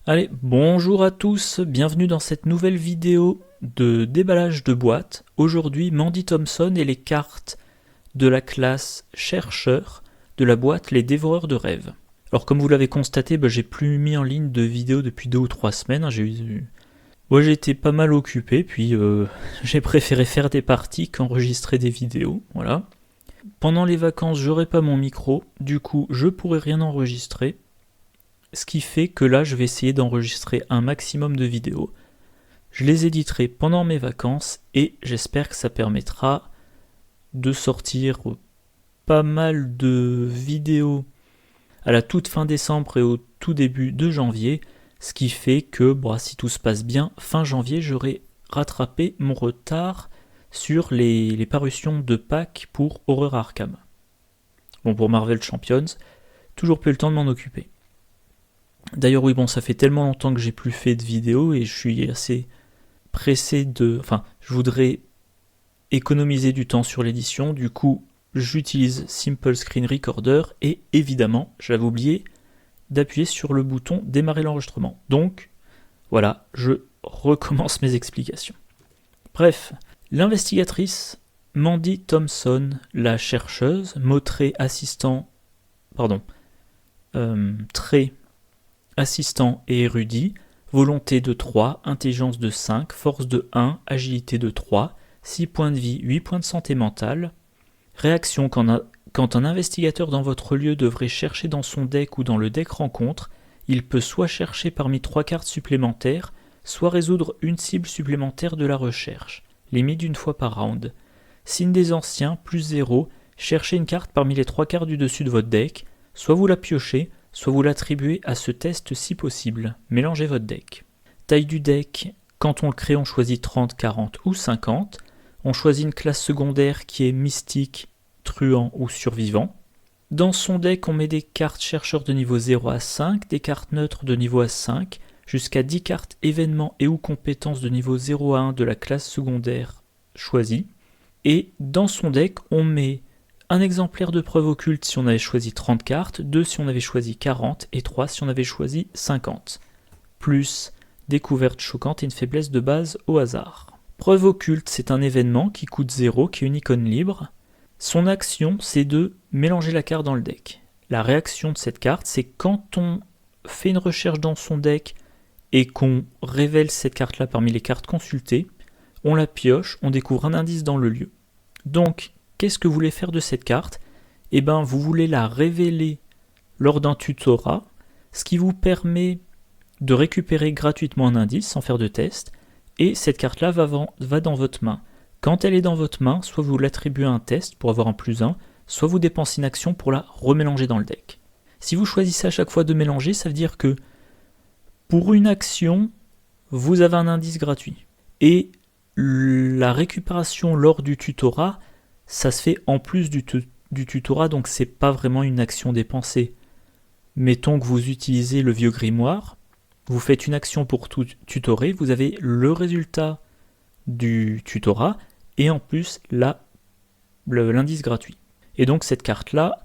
Allez, bonjour à tous, bienvenue dans cette nouvelle vidéo de déballage de boîtes. Aujourd'hui, Mandy Thompson et les cartes de la classe chercheur de la boîte Les Dévoreurs de Rêves. Alors comme vous l'avez constaté, j'ai plus mis en ligne de vidéo depuis 2 ou 3 semaines. J'ai été pas mal occupé, puis j'ai préféré faire des parties qu'enregistrer des vidéos, voilà. Pendant les vacances, j'aurai pas mon micro, du coup je pourrai rien enregistrer. Ce qui fait que là, je vais essayer d'enregistrer un maximum de vidéos. Je les éditerai pendant mes vacances et j'espère que ça permettra de sortir pas mal de vidéos à la toute fin décembre et au tout début de janvier. Ce qui fait que, si tout se passe bien, fin janvier, j'aurai rattrapé mon retard sur les parutions de packs pour Horror Arkham. Bon, pour Marvel Champions, toujours plus le temps de m'en occuper. D'ailleurs oui, ça fait tellement longtemps que j'ai plus fait de vidéos et je suis assez pressé je voudrais économiser du temps sur l'édition, du coup j'utilise Simple Screen Recorder et évidemment, j'avais oublié d'appuyer sur le bouton démarrer l'enregistrement. Donc voilà, je recommence mes explications. Bref, l'investigatrice Mandy Thompson, la chercheuse, trait assistant et érudit, volonté de 3, intelligence de 5, force de 1, agilité de 3, 6 points de vie, 8 points de santé mentale. Réaction quand un investigateur dans votre lieu devrait chercher dans son deck ou dans le deck rencontre, il peut soit chercher parmi 3 cartes supplémentaires, soit résoudre une cible supplémentaire de la recherche, limite d'une fois par round. Signe des anciens, plus 0, cherchez une carte parmi les 3 cartes du dessus de votre deck, soit vous la piochez, soit vous l'attribuez à ce test si possible. Mélangez votre deck. Taille du deck, quand on le crée, on choisit 30, 40 ou 50. On choisit une classe secondaire qui est mystique, truand ou survivant. Dans son deck, on met des cartes chercheurs de niveau 0 à 5, des cartes neutres de niveau à 5, jusqu'à 10 cartes événements et ou compétences de niveau 0 à 1 de la classe secondaire choisie. Et dans son deck, on met un exemplaire de preuve occulte si on avait choisi 30 cartes, 2 si on avait choisi 40 et 3 si on avait choisi 50. Plus découverte choquante et une faiblesse de base au hasard. Preuve occulte, c'est un événement qui coûte 0, qui est une icône libre. Son action, c'est de mélanger la carte dans le deck. La réaction de cette carte, c'est quand on fait une recherche dans son deck et qu'on révèle cette carte-là parmi les cartes consultées, on la pioche, on découvre un indice dans le lieu. Donc, qu'est-ce que vous voulez faire de cette carte ? Vous voulez la révéler lors d'un tutorat, ce qui vous permet de récupérer gratuitement un indice sans faire de test, et cette carte-là va dans votre main. Quand elle est dans votre main, soit vous l'attribuez à un test pour avoir un +1, soit vous dépensez une action pour la remélanger dans le deck. Si vous choisissez à chaque fois de mélanger, ça veut dire que pour une action, vous avez un indice gratuit. Et la récupération lors du tutorat, ça se fait en plus du tutorat, donc c'est pas vraiment une action dépensée. Mettons que vous utilisez le vieux grimoire, vous faites une action pour tutorer, vous avez le résultat du tutorat et en plus l'indice gratuit. Et donc cette carte-là,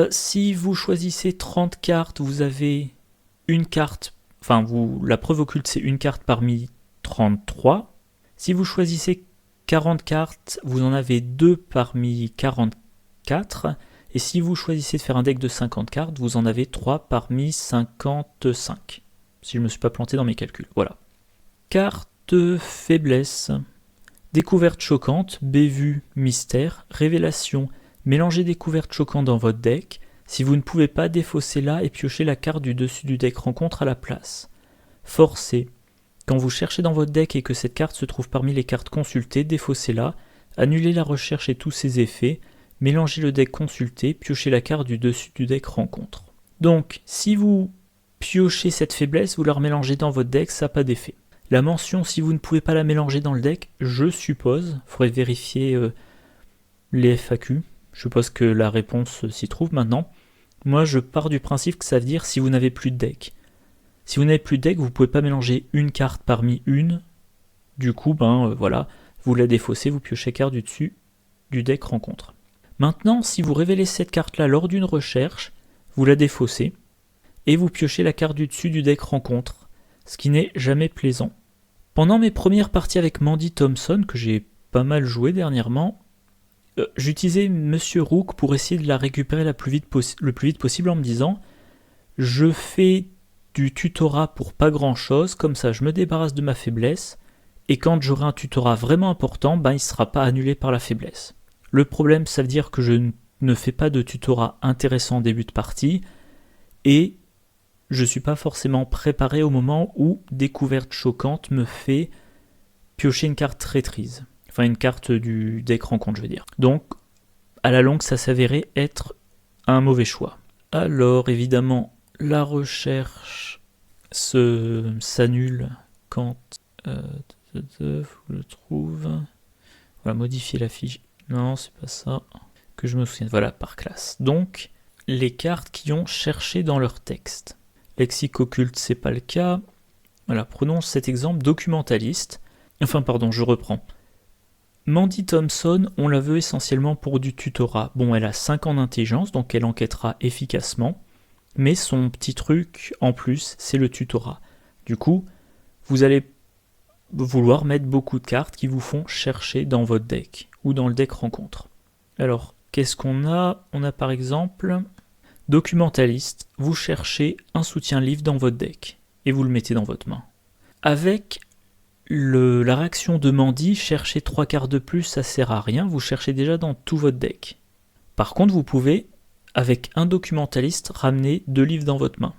si vous choisissez 30 cartes, vous avez une carte, la preuve occulte c'est une carte parmi 33. Si vous choisissez 40 cartes, vous en avez 2 parmi 44, et si vous choisissez de faire un deck de 50 cartes, vous en avez 3 parmi 55, si je ne me suis pas planté dans mes calculs. Voilà. Carte faiblesse. Découverte choquante, bévue, mystère, révélation. Mélangez découverte choquante dans votre deck. Si vous ne pouvez pas, défaussez-la et piochez la carte du dessus du deck rencontre à la place. Forcez. Quand vous cherchez dans votre deck et que cette carte se trouve parmi les cartes consultées, défaussez-la, annulez la recherche et tous ses effets, mélangez le deck consulté, piochez la carte du dessus du deck rencontre. Donc, si vous piochez cette faiblesse, vous la remélangez dans votre deck, ça n'a pas d'effet. La mention, si vous ne pouvez pas la mélanger dans le deck, je suppose, il faudrait vérifier les FAQ, je suppose que la réponse s'y trouve maintenant. Moi, je pars du principe que ça veut dire si vous n'avez plus de deck. Si vous n'avez plus de deck, vous ne pouvez pas mélanger une carte parmi une. Du coup, vous la défaussez, vous piochez carte du dessus du deck rencontre. Maintenant, si vous révélez cette carte-là lors d'une recherche, vous la défaussez et vous piochez la carte du dessus du deck rencontre, ce qui n'est jamais plaisant. Pendant mes premières parties avec Mandy Thompson, que j'ai pas mal joué dernièrement, j'utilisais Monsieur Rook pour essayer de la récupérer le plus vite possible en me disant « Je fais du tutorat pour pas grand chose, comme ça je me débarrasse de ma faiblesse, et quand j'aurai un tutorat vraiment important, il ne sera pas annulé par la faiblesse. » Le problème, ça veut dire que je ne fais pas de tutorat intéressant en début de partie, et je ne suis pas forcément préparé au moment où Découverte Choquante me fait piocher une carte traîtrise. Enfin, une carte du deck rencontre, je veux dire. Donc, à la longue, ça s'avérait être un mauvais choix. Alors, évidemment, la recherche s'annule quand... je le trouve... Voilà, modifier la fiche. Non, c'est pas ça. Que je me souvienne. Voilà, par classe. Donc, les cartes qui ont cherché dans leur texte. Lexique occulte, c'est pas le cas. Voilà, prenons cet exemple documentaliste. Enfin, pardon, je reprends. Mandy Thompson, on la veut essentiellement pour du tutorat. Bon, elle a 5 ans d'intelligence, donc elle enquêtera efficacement. Mais son petit truc, en plus, c'est le tutorat. Du coup, vous allez vouloir mettre beaucoup de cartes qui vous font chercher dans votre deck, ou dans le deck rencontre. Alors, qu'est-ce qu'on a ? On a par exemple... Documentaliste, vous cherchez un soutien livre dans votre deck, et vous le mettez dans votre main. Avec la réaction de Mandy, chercher 3 cartes de plus, ça sert à rien, vous cherchez déjà dans tout votre deck. Par contre, vous pouvez, avec un documentaliste, ramener 2 livres dans votre main.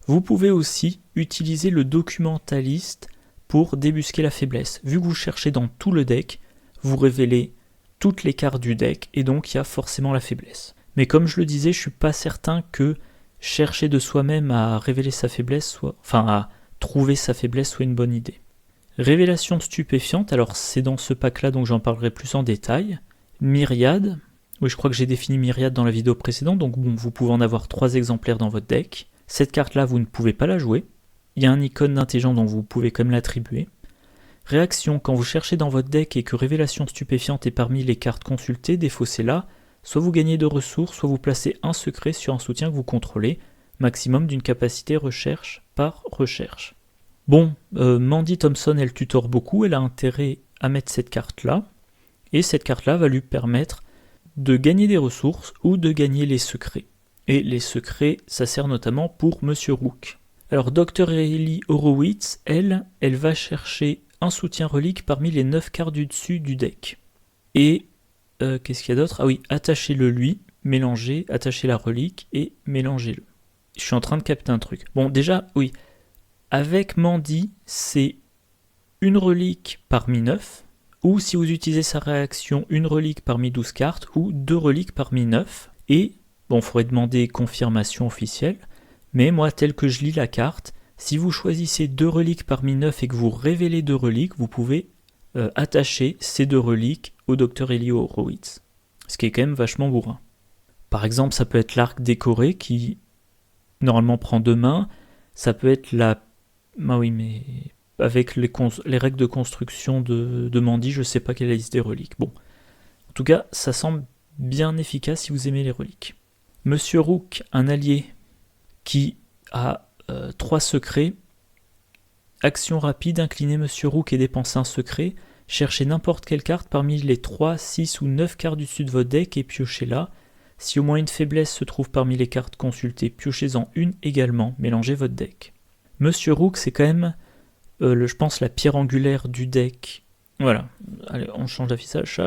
Vous pouvez aussi utiliser le documentaliste pour débusquer la faiblesse. Vu que vous cherchez dans tout le deck, vous révélez toutes les cartes du deck, et donc il y a forcément la faiblesse. Mais comme je le disais, je suis pas certain que chercher de soi-même à révéler sa faiblesse à trouver sa faiblesse soit une bonne idée. Révélation stupéfiante, alors c'est dans ce pack-là, donc j'en parlerai plus en détail. Myriade, oui, je crois que j'ai défini Myriade dans la vidéo précédente, donc bon, vous pouvez en avoir 3 exemplaires dans votre deck. Cette carte-là, vous ne pouvez pas la jouer. Il y a un icône d'intelligent, donc vous pouvez quand même l'attribuer. Réaction, quand vous cherchez dans votre deck et que Révélation stupéfiante est parmi les cartes consultées, défaussez-la. Soit vous gagnez de ressources, soit vous placez un secret sur un soutien que vous contrôlez, maximum d'une capacité recherche par recherche. Bon, Mandy Thompson, elle tutore beaucoup, elle a intérêt à mettre cette carte-là, et cette carte-là va lui permettre de gagner des ressources ou de gagner les secrets. Et les secrets, ça sert notamment pour Monsieur Rook. Alors, Dr. Ellie Horowitz, elle va chercher un soutien relique parmi les 9 cartes du dessus du deck. Et qu'est-ce qu'il y a d'autre ? Ah oui, attachez-le lui, mélangez, attachez la relique et mélangez-le. Je suis en train de capter un truc. Bon, déjà, oui, avec Mandy, c'est une relique parmi 9, ou si vous utilisez sa réaction, une relique parmi 12 cartes, ou 2 reliques parmi 9. Et, bon, il faudrait demander confirmation officielle, mais moi, tel que je lis la carte, si vous choisissez 2 reliques parmi 9 et que vous révélez 2 reliques, vous pouvez attacher ces 2 reliques au Dr. Ellie Horowitz, ce qui est quand même vachement bourrin. Par exemple, ça peut être l'arc décoré qui normalement prend 2 mains, ça peut être la... Ah oui, mais avec les règles de construction de Mandy, je sais pas quelle est la liste des reliques. Bon, en tout cas, ça semble bien efficace si vous aimez les reliques. Monsieur Rook, un allié qui a 3 secrets. Action rapide, inclinez Monsieur Rook et dépensez un secret. Cherchez n'importe quelle carte parmi les 3, 6 ou 9 cartes du dessus de votre deck et piochez-la. Si au moins une faiblesse se trouve parmi les cartes consultées, piochez-en une également, mélangez votre deck. Monsieur Rook, c'est quand même, je pense, la pierre angulaire du deck. Voilà, allez, on change d'affichage.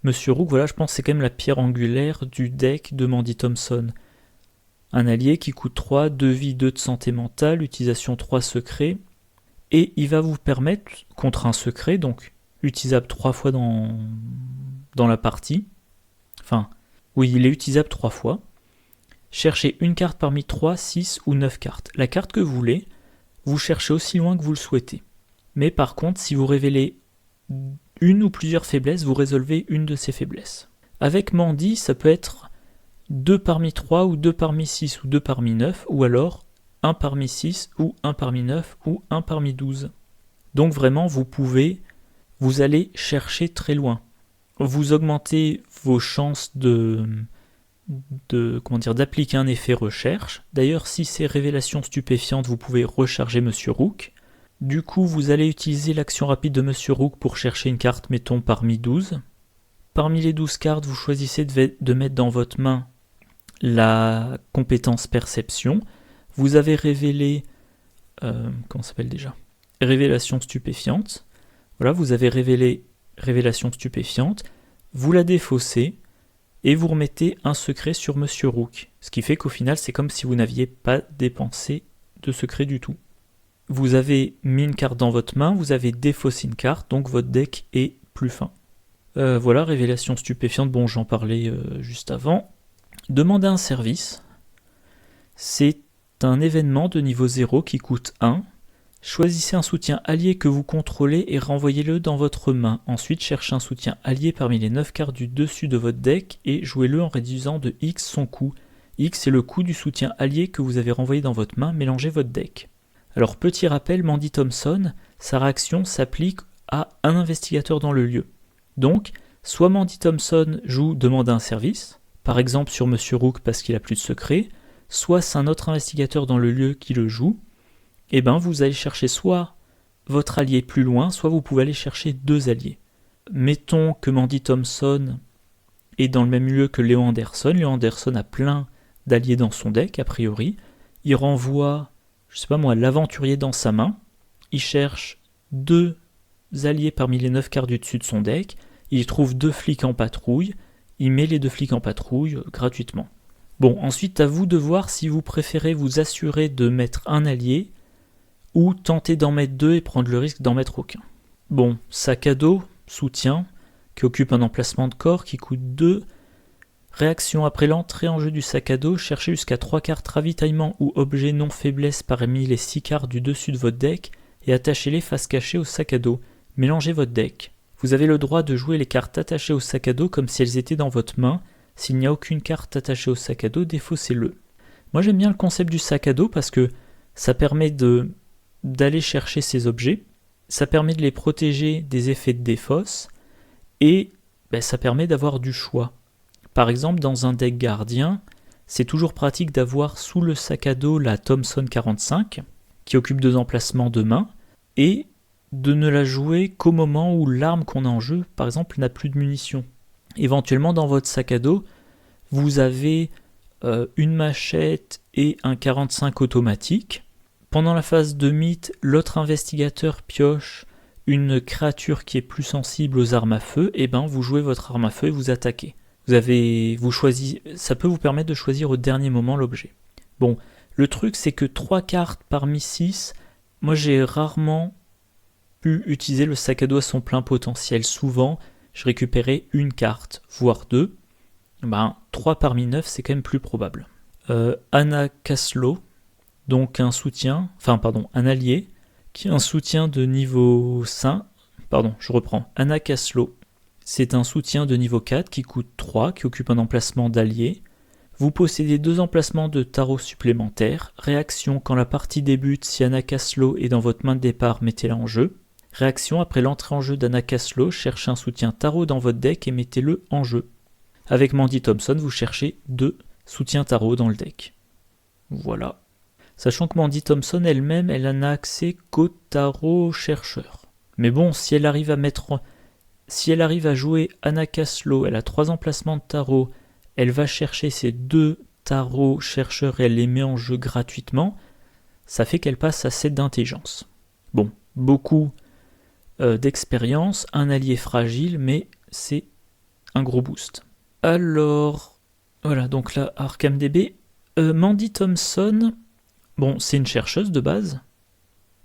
Monsieur Rook, voilà, je pense que c'est quand même la pierre angulaire du deck de Mandy Thompson. Un allié qui coûte 3, 2 vies, 2 de santé mentale, utilisation 3 secrets. Et il va vous permettre, contre un secret, donc utilisable 3 fois dans la partie, enfin, oui, il est utilisable 3 fois, cherchez une carte parmi 3, 6 ou 9 cartes. La carte que vous voulez, vous cherchez aussi loin que vous le souhaitez. Mais par contre, si vous révélez une ou plusieurs faiblesses, vous résolvez une de ces faiblesses. Avec Mandy, ça peut être 2 parmi 3 ou 2 parmi 6 ou 2 parmi 9, ou alors 1 parmi 6 ou 1 parmi 9 ou 1 parmi 12. Donc vraiment, vous allez chercher très loin. Vous augmentez vos chances de d'appliquer un effet recherche. D'ailleurs, si c'est révélation stupéfiante, vous pouvez recharger Monsieur Rook. Du coup, vous allez utiliser l'action rapide de Monsieur Rook pour chercher une carte, mettons, parmi 12. Parmi les 12 cartes, vous choisissez de mettre dans votre main la compétence perception. Vous avez révélé... comment ça s'appelle déjà ? Révélation stupéfiante. Voilà, vous avez révélé révélation stupéfiante. Vous la défaussez et vous remettez un secret sur Monsieur Rook. Ce qui fait qu'au final, c'est comme si vous n'aviez pas dépensé de secret du tout. Vous avez mis une carte dans votre main, vous avez défaussé une carte, donc votre deck est plus fin. Voilà, révélation stupéfiante, bon j'en parlais juste avant. Demandez un service. C'est un événement de niveau 0 qui coûte 1. Choisissez un soutien allié que vous contrôlez et renvoyez-le dans votre main. Ensuite, cherchez un soutien allié parmi les 9 cartes du dessus de votre deck et jouez-le en réduisant de X son coût. X est le coût du soutien allié que vous avez renvoyé dans votre main, mélangez votre deck. Alors petit rappel, Mandy Thompson, sa réaction s'applique à un investigateur dans le lieu. Donc, soit Mandy Thompson joue demande un service, par exemple sur Monsieur Rook parce qu'il a plus de secret, soit c'est un autre investigateur dans le lieu qui le joue, et ben vous allez chercher soit votre allié plus loin, soit vous pouvez aller chercher 2 alliés. Mettons que Mandy Thompson est dans le même lieu que Léon Anderson. Léon Anderson a plein d'alliés dans son deck, a priori. Il renvoie, je sais pas moi, l'aventurier dans sa main. Il cherche 2 alliés parmi les 9 cartes du dessus de son deck. Il trouve 2 flics en patrouille. Il met les 2 flics en patrouille gratuitement. Bon, ensuite à vous de voir si vous préférez vous assurer de mettre un allié ou tenter d'en mettre 2 et prendre le risque d'en mettre aucun. Bon, sac à dos, soutien, qui occupe un emplacement de corps qui coûte 2. Réaction après l'entrée en jeu du sac à dos, cherchez jusqu'à 3 cartes ravitaillement ou objet non faiblesse parmi les 6 cartes du dessus de votre deck et attachez-les face cachée au sac à dos. Mélangez votre deck. Vous avez le droit de jouer les cartes attachées au sac à dos comme si elles étaient dans votre main. S'il n'y a aucune carte attachée au sac à dos, défaussez-le. Moi j'aime bien le concept du sac à dos parce que ça permet d'aller chercher ces objets, ça permet de les protéger des effets de défausse, et ça permet d'avoir du choix. Par exemple, dans un deck gardien, c'est toujours pratique d'avoir sous le sac à dos la Thompson 45, qui occupe 2 emplacements de main, et de ne la jouer qu'au moment où l'arme qu'on a en jeu, par exemple, n'a plus de munitions. Éventuellement, dans votre sac à dos, vous avez une machette et un 45 automatique. Pendant la phase de mythe, l'autre investigateur pioche une créature qui est plus sensible aux armes à feu, et vous jouez votre arme à feu et vous attaquez. Ça peut vous permettre de choisir au dernier moment l'objet. Bon, le truc c'est que 3 cartes parmi 6, moi j'ai rarement pu utiliser le sac à dos à son plein potentiel. Souvent, je récupérais une carte, voire 2. 3 parmi 9, c'est quand même plus probable. Anna Caslow, donc un allié, qui a un soutien de niveau 5. Anna Caslow, c'est un soutien de niveau 4 qui coûte 3, qui occupe un emplacement d'allié. Vous possédez 2 emplacements de tarot supplémentaires. Réaction, quand la partie débute, si Anna Caslow est dans votre main de départ, mettez-la en jeu. Réaction, après l'entrée en jeu d'Anna Caslow, cherchez un soutien tarot dans votre deck et mettez-le en jeu. Avec Mandy Thompson, vous cherchez 2 soutiens tarot dans le deck. Voilà. Sachant que Mandy Thompson elle-même, elle n'a accès qu'au tarot chercheur. Mais bon, si elle arrive à jouer Anna Caslow, elle a 3 emplacements de tarot, elle va chercher ces 2 tarots chercheurs et elle les met en jeu gratuitement, ça fait qu'elle passe à 7 d'intelligence. Bon, beaucoup d'expérience, un allié fragile, mais c'est un gros boost. Alors, voilà, donc là, ArkhamDB. Mandy Thompson, bon, c'est une chercheuse de base.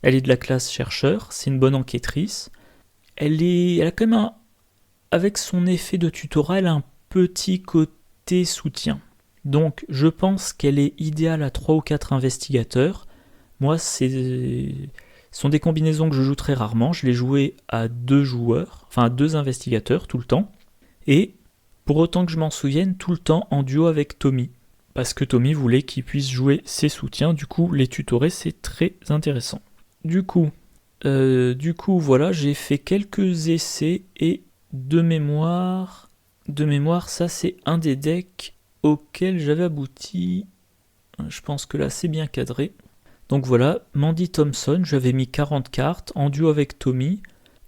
Elle est de la classe chercheur, c'est une bonne enquêtrice. Elle a quand même avec son effet de tutorat, elle a un petit côté soutien. Donc, je pense qu'elle est idéale à 3 ou 4 investigateurs. Moi, ce sont des combinaisons que je joue très rarement. Je l'ai joué à 2 joueurs, enfin à 2 investigateurs tout le temps. Et pour autant que je m'en souvienne, tout le temps en duo avec Tommy. Parce que Tommy voulait qu'il puisse jouer ses soutiens. Du coup, les tutorer, c'est très intéressant. Du coup, voilà, j'ai fait quelques essais et de mémoire, ça c'est un des decks auquel j'avais abouti. Je pense que là c'est bien cadré. Donc voilà, Mandy Thompson, j'avais mis 40 cartes en duo avec Tommy,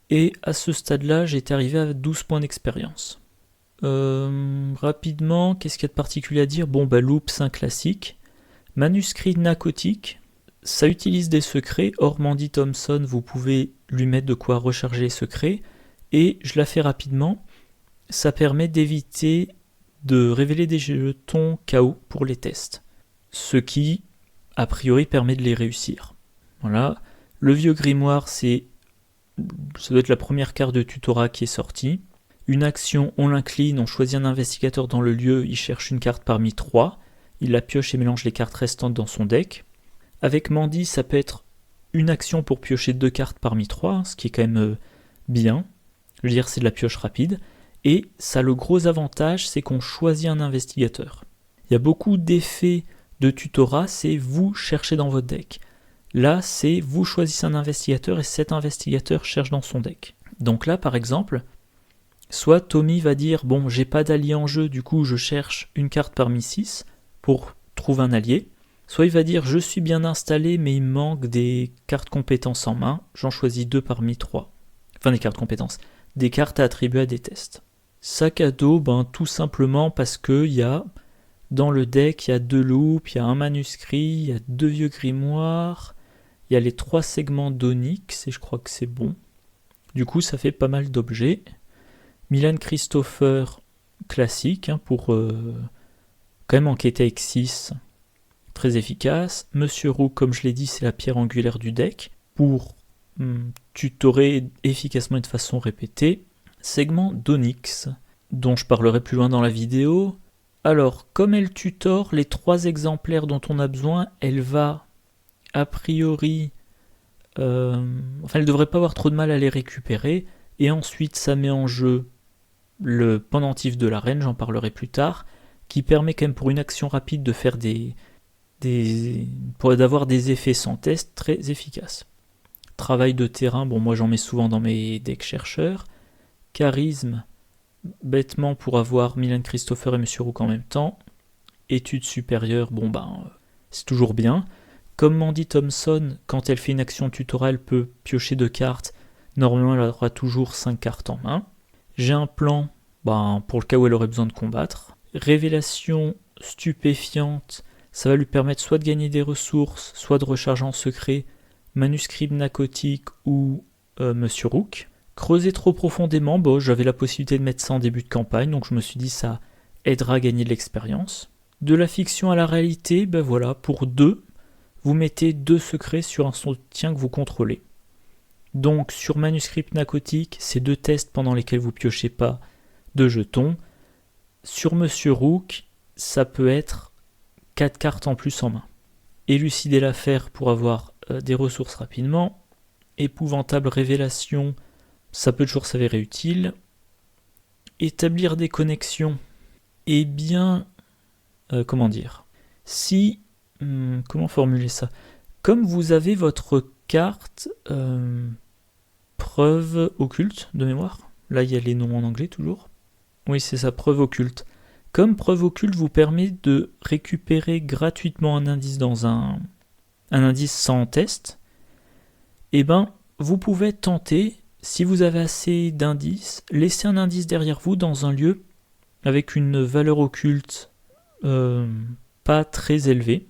et à ce stade-là, j'étais arrivé à 12 points d'expérience. Rapidement, qu'est-ce qu'il y a de particulier à dire? Bon, Loop, c'est un classique. Manuscrit narcotique, ça utilise des secrets. Or, Mandy Thompson, vous pouvez lui mettre de quoi recharger les secrets. Et je la fais rapidement. Ça permet d'éviter de révéler des jetons KO pour les tests. Ce qui, a priori, permet de les réussir. Voilà. Le vieux grimoire, ça doit être la première carte de tutorat qui est sortie. Une action, on l'incline, on choisit un investigateur dans le lieu, il cherche une carte parmi 3, il la pioche et mélange les cartes restantes dans son deck. Avec Mandy, ça peut être une action pour piocher 2 cartes parmi 3, ce qui est quand même bien. Je veux dire, c'est de la pioche rapide. Et ça, le gros avantage, c'est qu'on choisit un investigateur. Il y a beaucoup d'effets de tutorat, c'est vous cherchez dans votre deck. Là, c'est vous choisissez un investigateur et cet investigateur cherche dans son deck. Donc là, par exemple, soit Tommy va dire, bon, j'ai pas d'allié en jeu, du coup je cherche une carte parmi 6 pour trouver un allié. Soit il va dire, je suis bien installé, mais il me manque des cartes compétences en main, j'en choisis 2 parmi 3. Enfin, des cartes compétences, des cartes à attribuer à des tests. Sac à dos, tout simplement parce que dans le deck, il y a 2 loops, il y a un manuscrit, il y a 2 vieux grimoires, il y a les 3 segments d'Onyx, et je crois que c'est bon. Du coup, ça fait pas mal d'objets. Milan Christopher, classique, pour quand même enquêter avec 6, très efficace. Monsieur Roux, comme je l'ai dit, c'est la pierre angulaire du deck, pour tutorer efficacement et de façon répétée. Segment d'Onyx, dont je parlerai plus loin dans la vidéo. Alors, comme elle tutore les 3 exemplaires dont on a besoin, elle va, a priori, elle ne devrait pas avoir trop de mal à les récupérer, et ensuite ça met en jeu le pendentif de la reine, j'en parlerai plus tard, qui permet quand même pour une action rapide de faire d'avoir des effets sans test très efficaces. Travail de terrain, moi j'en mets souvent dans mes decks chercheurs. Charisme, bêtement pour avoir Milan Christopher et Monsieur Rook en même temps. Études supérieures, c'est toujours bien. Comme Mandy Thompson, quand elle fait une action tutorale, elle peut piocher 2 cartes. Normalement, elle aura toujours 5 cartes en main. J'ai un plan, pour le cas où elle aurait besoin de combattre. Révélation stupéfiante, ça va lui permettre soit de gagner des ressources, soit de recharger en secret Manuscrit narcotique ou Monsieur Rook. Creuser trop profondément, j'avais la possibilité de mettre ça en début de campagne, donc je me suis dit ça aidera à gagner de l'expérience. De la fiction à la réalité, pour 2, vous mettez 2 secrets sur un soutien que vous contrôlez. Donc sur Manuscrit narcotique, c'est 2 tests pendant lesquels vous piochez pas de jetons. Sur Monsieur Rook, ça peut être 4 cartes en plus en main. Élucider l'affaire pour avoir des ressources rapidement. Épouvantable révélation, ça peut toujours s'avérer utile. Établir des connexions. Comment dire? Comment formuler ça? Comme vous avez votre carte preuve occulte de mémoire, là il y a les noms en anglais toujours. Oui, c'est ça, preuve occulte. Comme preuve occulte vous permet de récupérer gratuitement un indice dans un indice sans test, vous pouvez tenter, si vous avez assez d'indices, laisser un indice derrière vous dans un lieu avec une valeur occulte pas très élevée.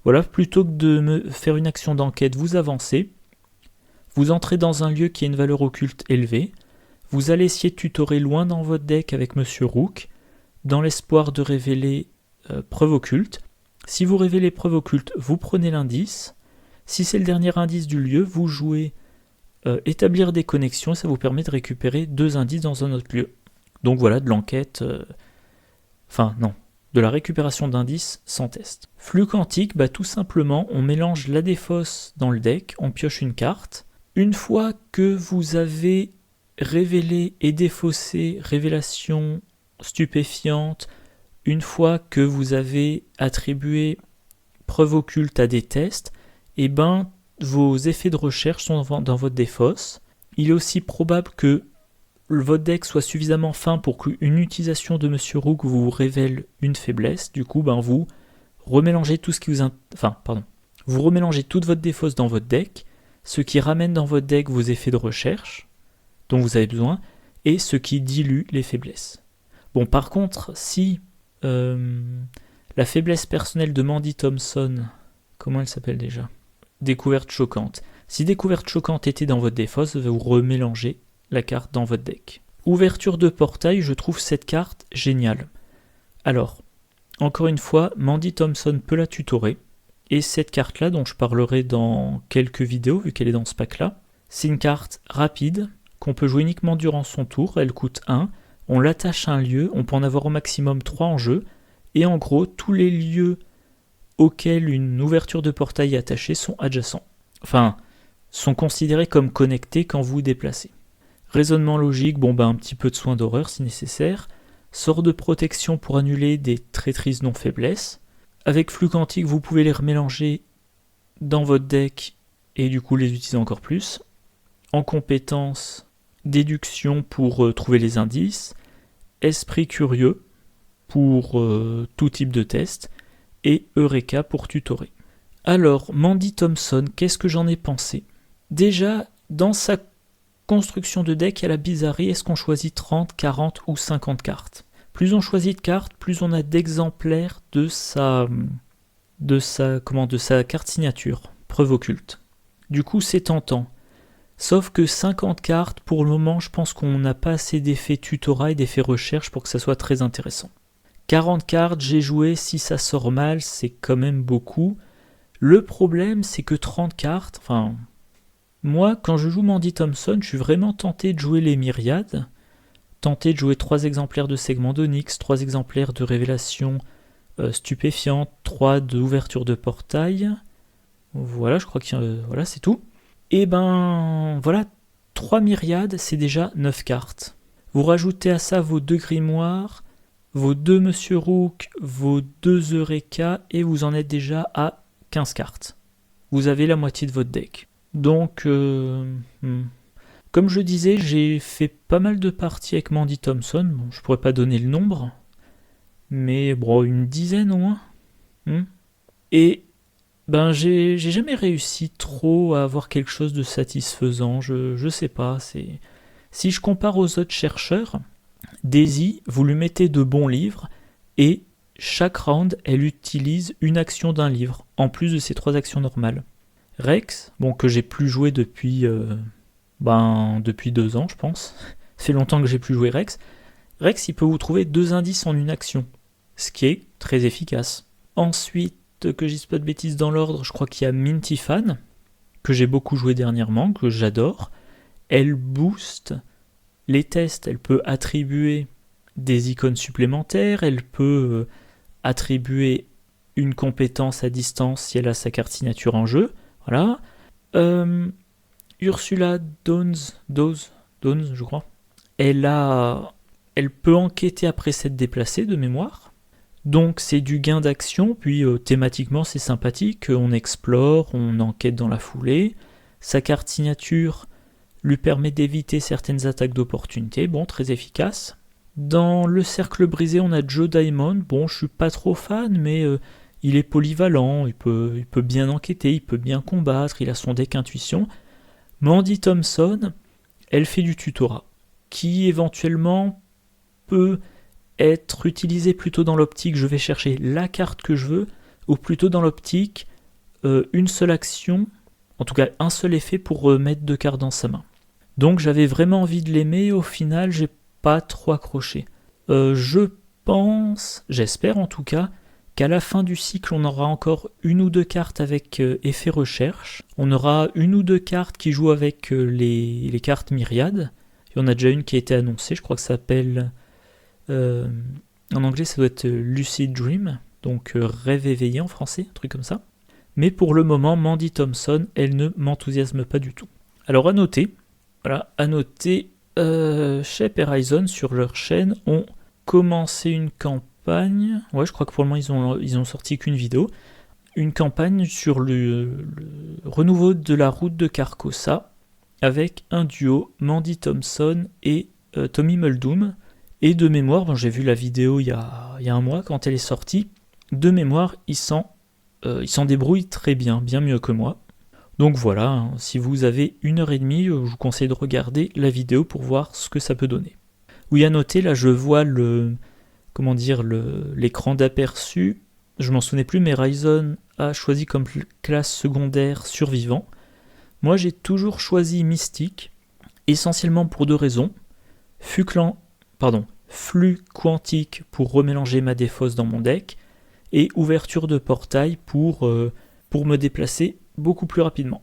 Voilà, plutôt que de faire une action d'enquête, vous avancez, vous entrez dans un lieu qui a une valeur occulte élevée, vous allez essayer de tutorer loin dans votre deck avec Monsieur Rook, dans l'espoir de révéler preuve occulte. Si vous révélez preuve occulte, vous prenez l'indice. Si c'est le dernier indice du lieu, vous jouez établir des connexions et ça vous permet de récupérer 2 indices dans un autre lieu. Donc voilà, de l'enquête... de la récupération d'indices sans test. Flux quantique, tout simplement, on mélange la défausse dans le deck, on pioche une carte. Une fois que vous avez révélé et défaussé révélation stupéfiante, une fois que vous avez attribué preuve occulte à des tests, vos effets de recherche sont dans votre défausse. Il est aussi probable que votre deck soit suffisamment fin pour qu'une utilisation de Monsieur Rook vous révèle une faiblesse. Du coup, vous remélangez tout ce qui vous... vous remélangez toute votre défausse dans votre deck, ce qui ramène dans votre deck vos effets de recherche dont vous avez besoin, et ce qui dilue les faiblesses. Bon, par contre, si la faiblesse personnelle de Mandy Thompson, comment elle s'appelle déjà ? Découverte choquante. Si découverte choquante était dans votre défausse, vous remélangez la carte dans votre deck. Ouverture de portail, je trouve cette carte géniale. Alors, encore une fois, Mandy Thompson peut la tutorer, et cette carte-là, dont je parlerai dans quelques vidéos, vu qu'elle est dans ce pack-là, c'est une carte rapide, qu'on peut jouer uniquement durant son tour, elle coûte 1, on l'attache à un lieu, on peut en avoir au maximum 3 en jeu, et en gros, tous les lieux auxquels une ouverture de portail est attachée sont adjacents. Enfin, sont considérés comme connectés quand vous vous déplacez. Raisonnement logique, un petit peu de soin d'horreur si nécessaire. Sort de protection pour annuler des traîtrises non faiblesses. Avec flux quantique, vous pouvez les remélanger dans votre deck et du coup les utiliser encore plus. En compétence, déduction pour trouver les indices. Esprit curieux pour tout type de test. Et Eureka pour tutorer. Alors, Mandy Thompson, qu'est-ce que j'en ai pensé ? Déjà, dans sa construction de deck, il y a la bizarrerie, est-ce qu'on choisit 30, 40 ou 50 cartes ? Plus on choisit de cartes, plus on a d'exemplaires de sa carte signature, preuve occulte. Du coup, c'est tentant. Sauf que 50 cartes, pour le moment, je pense qu'on n'a pas assez d'effets tutorat et d'effets recherche pour que ça soit très intéressant. 40 cartes, j'ai joué, si ça sort mal, c'est quand même beaucoup. Le problème, c'est que 30 cartes, moi, quand je joue Mandy Thompson, je suis vraiment tenté de jouer les myriades, tenté de jouer 3 exemplaires de segment d'Onyx, 3 exemplaires de révélation stupéfiante, 3 d'ouverture de portail. Voilà, je crois que voilà, c'est tout. Et 3 myriades, c'est déjà 9 cartes. Vous rajoutez à ça vos 2 grimoires, vos 2 Monsieur Rook, vos 2 Eureka, et vous en êtes déjà à 15 cartes. Vous avez la moitié de votre deck. Donc, comme je disais, j'ai fait pas mal de parties avec Mandy Thompson. Bon, je pourrais pas donner le nombre, mais une dizaine au moins. Et j'ai jamais réussi trop à avoir quelque chose de satisfaisant. Je sais pas. Si je compare aux autres chercheurs, Daisy, vous lui mettez de bons livres et chaque round, elle utilise une action d'un livre, en plus de ses 3 actions normales. Rex, que j'ai plus joué depuis 2 ans, je pense. Ça fait longtemps que j'ai plus joué Rex. Rex, il peut vous trouver 2 indices en une action, ce qui est très efficace. Ensuite, que je dise pas de bêtises dans l'ordre, je crois qu'il y a Minty Fan, que j'ai beaucoup joué dernièrement, que j'adore. Elle booste les tests, elle peut attribuer des icônes supplémentaires, elle peut attribuer une compétence à distance si elle a sa carte signature en jeu. Voilà. Ursula Dawes, je crois. Elle peut enquêter après s'être déplacée de mémoire. Donc c'est du gain d'action, puis thématiquement c'est sympathique, on explore, on enquête dans la foulée. Sa carte signature lui permet d'éviter certaines attaques d'opportunité, très efficace. Dans le cercle brisé, on a Joe Diamond, je suis pas trop fan, mais il est polyvalent, il peut bien enquêter, il peut bien combattre, il a son deck intuition. Mandy Thompson, elle fait du tutorat, qui éventuellement peut être utilisé plutôt dans l'optique je vais chercher la carte que je veux, ou plutôt dans l'optique une seule action, en tout cas un seul effet pour mettre 2 cartes dans sa main. Donc j'avais vraiment envie de l'aimer, et au final j'ai pas trop accroché. Je pense, j'espère en tout cas, qu'à la fin du cycle on aura encore 1 ou 2 cartes avec effet recherche, on aura 1 ou 2 cartes qui jouent avec les cartes myriades. Il y en a déjà une qui a été annoncée, je crois que ça s'appelle... en anglais ça doit être Lucid Dream, donc rêve éveillé en français, un truc comme ça. Mais pour le moment, Mandy Thompson, elle ne m'enthousiasme pas du tout. Alors à noter, Shep et Ryzen sur leur chaîne ont commencé une campagne, je crois que pour le moment ils ont sorti qu'une vidéo, une campagne sur le renouveau de la route de Carcosa, avec un duo Mandy Thompson et Tommy Muldoon. Et de mémoire, j'ai vu la vidéo il y a un mois quand elle est sortie. De mémoire, il s'en débrouille très bien, bien mieux que moi. Donc voilà, hein, si vous avez 1h30, je vous conseille de regarder la vidéo pour voir ce que ça peut donner. Oui, à noter, là je vois l'écran d'aperçu. Je m'en souvenais plus, mais Ryzen a choisi comme classe secondaire survivant. Moi j'ai toujours choisi Mystique, essentiellement pour 2 raisons. Flux quantique pour remélanger ma défausse dans mon deck, et ouverture de portail pour me déplacer beaucoup plus rapidement.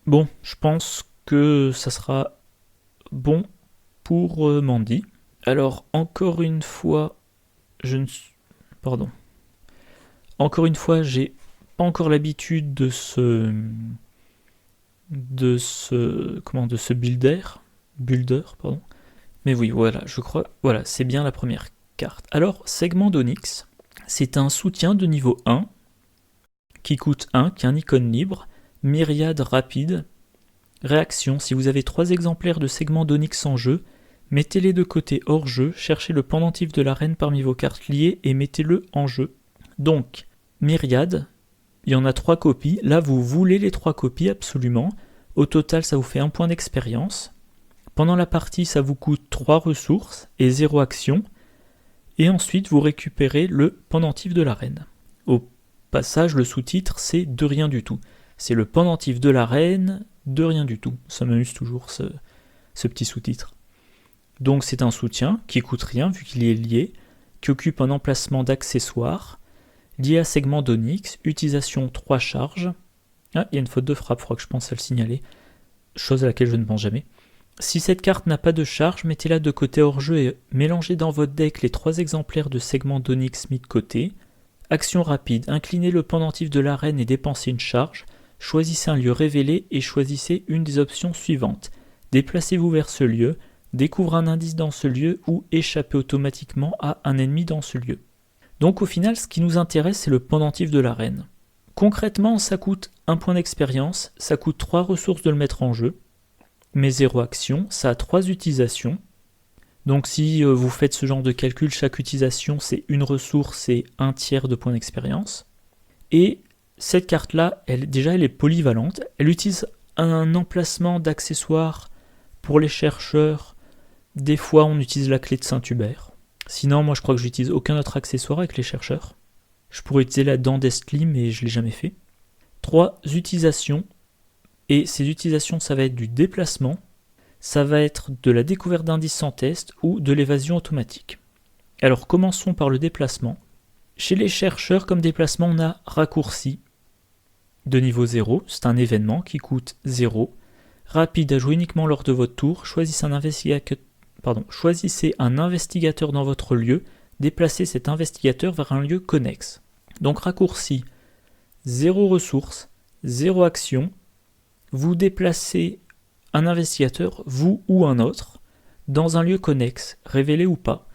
Bon, je pense que ça sera bon pour Mandy. Alors, encore une fois, j'ai pas encore l'habitude de ce builder, pardon. Mais oui, voilà, je crois, voilà, c'est bien la première carte. Alors, segment d'Onyx, c'est un soutien de niveau 1 qui coûte 1, qui est un icône libre, myriade rapide. Réaction, si vous avez 3 exemplaires de segment d'Onyx en jeu, mettez-les de côté hors jeu, cherchez le pendentif de l'arène parmi vos cartes liées et mettez-le en jeu. Donc, myriade, il y en a 3 copies, là vous voulez les 3 copies absolument, au total ça vous fait 1 point d'expérience. Pendant la partie, ça vous coûte 3 ressources et 0 action. Et ensuite, vous récupérez le pendentif de l'arène. Au passage, le sous-titre, c'est de rien du tout. C'est le pendentif de l'arène, de rien du tout. Ça m'amuse toujours, ce petit sous-titre. Donc c'est un soutien qui coûte rien, vu qu'il est lié, qui occupe un emplacement d'accessoire, lié à segment d'Onyx, utilisation 3 charges. Ah, il y a une faute de frappe, il faudra que je pense à le signaler. Chose à laquelle je ne pense jamais. Si cette carte n'a pas de charge, mettez-la de côté hors jeu et mélangez dans votre deck les 3 exemplaires de segment d'Onyx mis de côté. Action rapide, inclinez le pendentif de l'arène et dépensez une charge. Choisissez un lieu révélé et choisissez une des options suivantes. Déplacez-vous vers ce lieu, découvrez un indice dans ce lieu ou échappez automatiquement à un ennemi dans ce lieu. Donc au final, ce qui nous intéresse, c'est le pendentif de l'arène. Concrètement, ça coûte 1 point d'expérience, ça coûte 3 ressources de le mettre en jeu. Mais 0 action, ça a 3 utilisations. Donc si vous faites ce genre de calcul, chaque utilisation c'est une ressource et 1/3 de points d'expérience. Et cette carte-là, elle est polyvalente. Elle utilise un emplacement d'accessoires pour les chercheurs. Des fois on utilise la clé de Saint-Hubert. Sinon moi je crois que j'utilise aucun autre accessoire avec les chercheurs. Je pourrais utiliser la dent d'Estli mais je ne l'ai jamais fait. 3 utilisations. Et ces utilisations, ça va être du déplacement, ça va être de la découverte d'indices sans test ou de l'évasion automatique. Alors commençons par le déplacement. Chez les chercheurs, comme déplacement, on a raccourci de niveau 0, c'est un événement qui coûte 0. Rapide à jouer uniquement lors de votre tour, choisissez un investigateur dans votre lieu, déplacez cet investigateur vers un lieu connexe. Donc raccourci, 0 ressources, 0 action. Vous déplacez un investigateur, vous ou un autre, dans un lieu connexe, révélé ou pas.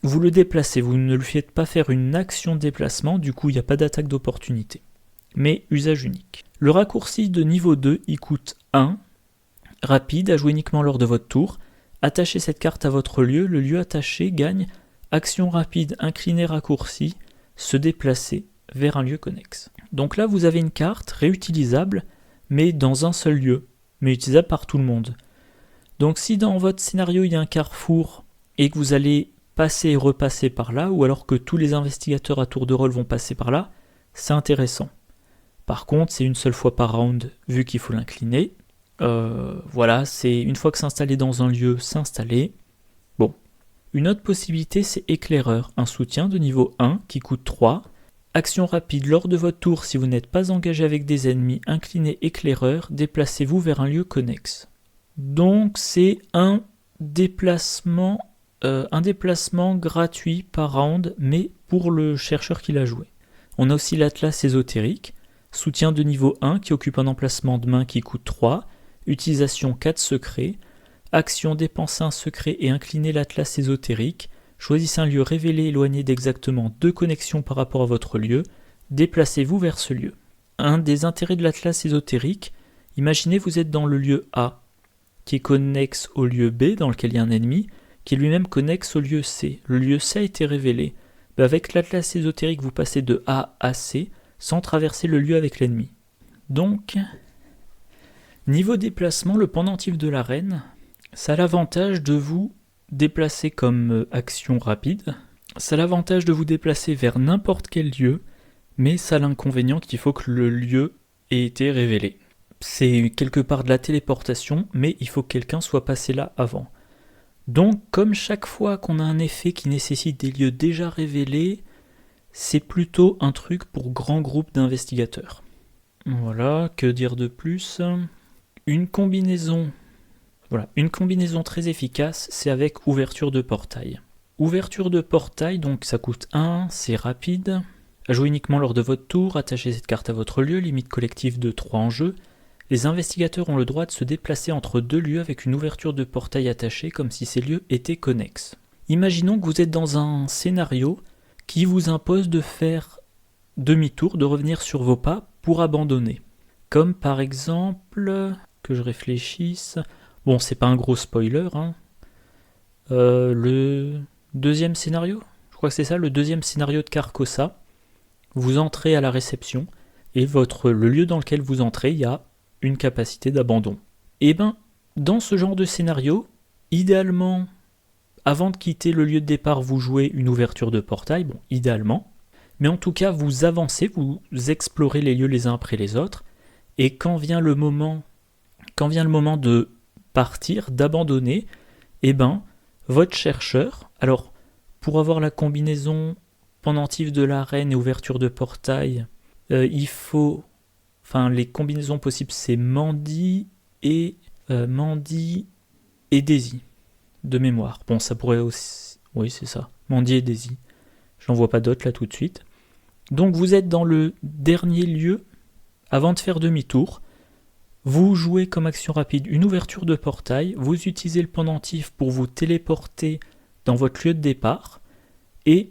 Vous le déplacez, vous ne lui faites pas faire une action de déplacement, du coup il n'y a pas d'attaque d'opportunité. Mais usage unique. Le raccourci de niveau 2, il coûte 1, rapide, à jouer uniquement lors de votre tour. Attachez cette carte à votre lieu, le lieu attaché gagne action rapide, incliné raccourci, se déplacer vers un lieu connexe. Donc là vous avez une carte réutilisable, mais dans un seul lieu, mais utilisable par tout le monde. Donc si dans votre scénario il y a un carrefour et que vous allez passer et repasser par là, ou alors que tous les investigateurs à tour de rôle vont passer par là, c'est intéressant. Par contre, c'est une seule fois par round, vu qu'il faut l'incliner. Voilà, c'est une fois que c'est installé dans un lieu, s'installer. Bon. Une autre possibilité, c'est éclaireur, un soutien de niveau 1 qui coûte 3. Action rapide lors de votre tour, si vous n'êtes pas engagé avec des ennemis, inclinez éclaireur, déplacez-vous vers un lieu connexe. Donc c'est un déplacement gratuit par round, mais pour le chercheur qui l'a joué. On a aussi l'Atlas ésotérique, soutien de niveau 1 qui occupe un emplacement de main qui coûte 3, utilisation 4 secrets, action dépenser un secret et incliner l'Atlas ésotérique. Choisissez un lieu révélé éloigné d'exactement 2 connexions par rapport à votre lieu, déplacez-vous vers ce lieu. Un des intérêts de l'Atlas ésotérique, imaginez vous êtes dans le lieu A, qui est connexe au lieu B dans lequel il y a un ennemi, qui est lui-même connexe au lieu C. Le lieu C a été révélé. Avec l'atlas ésotérique, vous passez de A à C sans traverser le lieu avec l'ennemi. Donc, niveau déplacement, le pendentif de la reine, ça a l'avantage de vous déplacer comme action rapide. Ça a l'avantage de vous déplacer vers n'importe quel lieu, mais ça a l'inconvénient qu'il faut que le lieu ait été révélé. C'est quelque part de la téléportation, mais il faut que quelqu'un soit passé là avant. Donc, comme chaque fois qu'on a un effet qui nécessite des lieux déjà révélés, c'est plutôt un truc pour grand groupe d'investigateurs. Voilà, que dire de plus ? Une combinaison très efficace, c'est avec ouverture de portail. Ouverture de portail, donc ça coûte 1, c'est rapide. À jouer uniquement lors de votre tour, attachez cette carte à votre lieu, limite collective de 3 en jeu. Les investigateurs ont le droit de se déplacer entre 2 lieux avec une ouverture de portail attachée comme si ces lieux étaient connexes. Imaginons que vous êtes dans un scénario qui vous impose de faire demi-tour, de revenir sur vos pas pour abandonner. Comme par exemple, que je réfléchisse, bon c'est pas un gros spoiler, le deuxième scénario, je crois que c'est ça, le deuxième scénario de Carcosa, vous entrez à la réception et le lieu dans lequel vous entrez, il y a une capacité d'abandon. Et bien, dans ce genre de scénario, idéalement, avant de quitter le lieu de départ, vous jouez une ouverture de portail, bon, idéalement, mais en tout cas, vous avancez, vous explorez les lieux les uns après les autres, et quand vient le moment de partir, d'abandonner, et ben, votre chercheur, alors, pour avoir la combinaison pendentif de la reine et ouverture de portail, il faut... Enfin, les combinaisons possibles, c'est Mandy et Daisy, de mémoire. Bon, ça pourrait aussi... Oui, c'est ça. Mandy et Daisy. Je n'en vois pas d'autres là tout de suite. Donc, vous êtes dans le dernier lieu. Avant de faire demi-tour, vous jouez comme action rapide une ouverture de portail. Vous utilisez le pendentif pour vous téléporter dans votre lieu de départ. Et